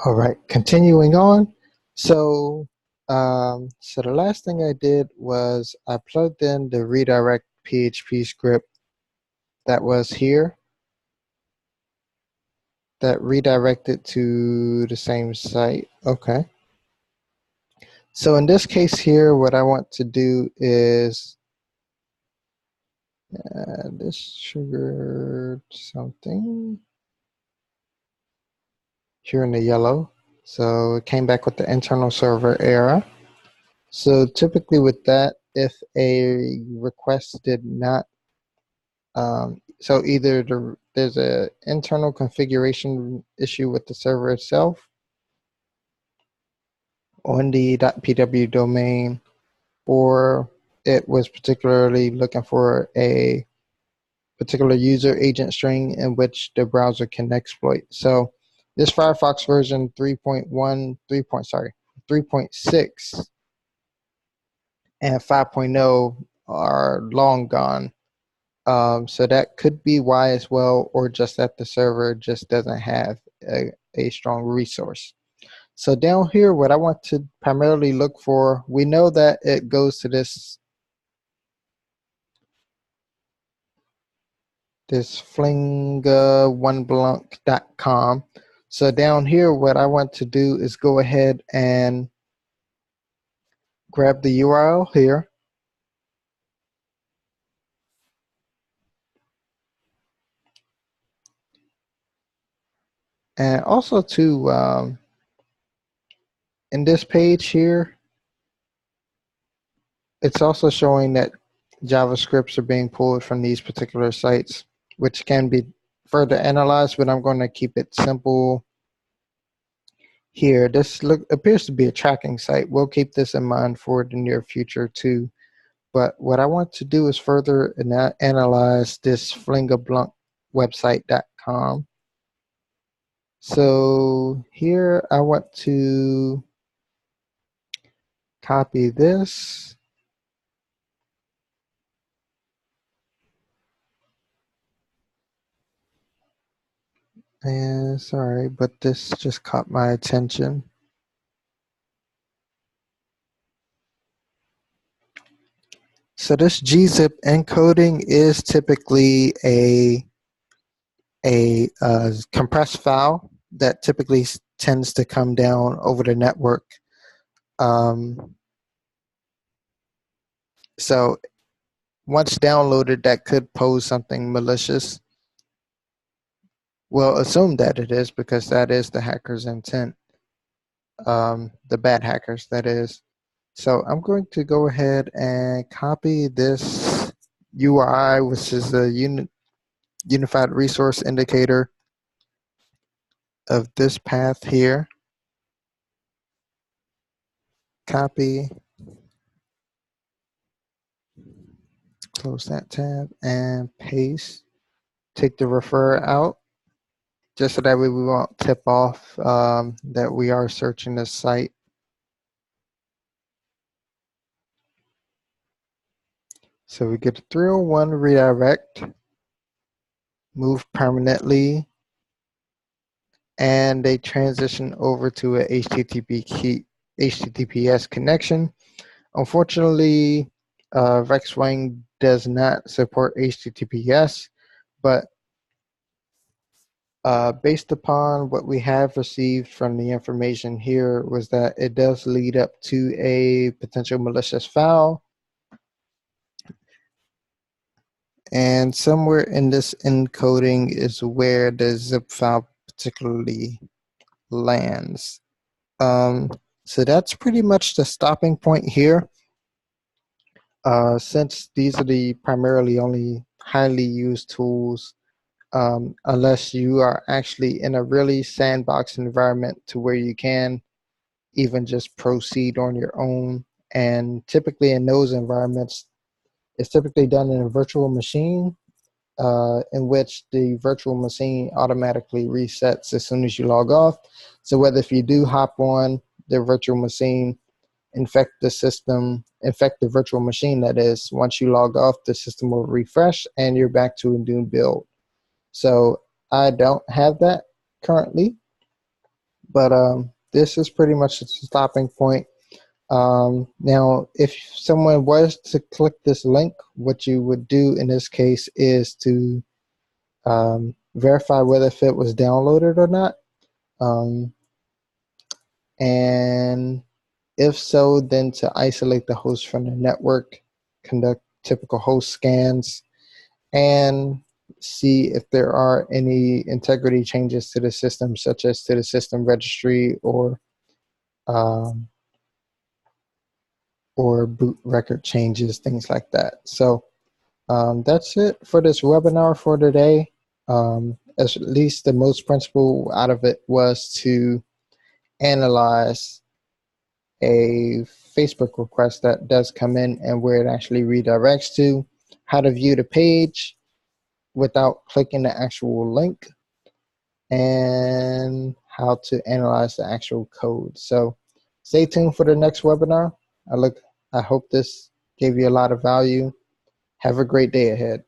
All right, continuing on. So, so the last thing I did was I plugged in the redirect PHP script that was here that redirected to the same site. Okay. So in this case here, what I want to do is this triggered something here in the yellow. So it came back with the internal server error. So typically with that, if a request did not, so either there's a internal configuration issue with the server itself on the .pw domain, or it was particularly looking for a particular user agent string in which the browser can exploit. So this Firefox version 3.1, 3.6 and 5.0 are long gone. So that could be why as well, or just that the server just doesn't have a strong resource. So down here, what I want to primarily look for, we know that it goes to this flinga1blanc.com. So down here, what I want to do is go ahead and grab the URL here. And also to, in this page here, it's also showing that JavaScripts are being pulled from these particular sites, which can be further analyzed, but I'm going to keep it simple here. This appears to be a tracking site. We'll keep this in mind for the near future too. But what I want to do is further analyze this flingablanc website.com. So here I want to copy this. And sorry, but this just caught my attention. So this gzip encoding is typically a compressed file that typically tends to come down over the network. So once downloaded, that could pose something malicious. We'll assume that it is because that is the hacker's intent, the bad hackers, that is. So I'm going to go ahead and copy this URI, which is the Unified Resource Indicator of this path here. Copy, close that tab, and paste. Take the refer out, just so that way we won't tip off that we are searching this site. So we get a 301 redirect, move permanently, and they transition over to a HTTPS connection. Unfortunately, VexWing does not support HTTPS, but based upon what we have received from the information here was that it does lead up to a potential malicious file. And somewhere in this encoding is where the zip file particularly lands. So that's pretty much the stopping point here. Since these are the primarily only highly used tools, unless you are actually in a really sandbox environment to where you can even just proceed on your own. And typically in those environments, it's typically done in a virtual machine, in which the virtual machine automatically resets as soon as you log off. So whether if you do hop on the virtual machine, infect the system, infect the virtual machine, that is, once you log off, the system will refresh and you're back to a new build. So I don't have that currently, But this is pretty much the stopping point. Now, if someone was to click this link, what you would do in this case is to verify whether if it was downloaded or not. And if so, then to isolate the host from the network, conduct typical host scans, and see if there are any integrity changes to the system, such as to the system registry um, or boot record changes, things like that. So that's it for this webinar for today. At least the most principal out of it was to analyze a Facebook request that does come in and where it actually redirects to, how to view the page without clicking the actual link, and how to analyze the actual code. So stay tuned for the next webinar. I hope this gave you a lot of value. Have a great day ahead.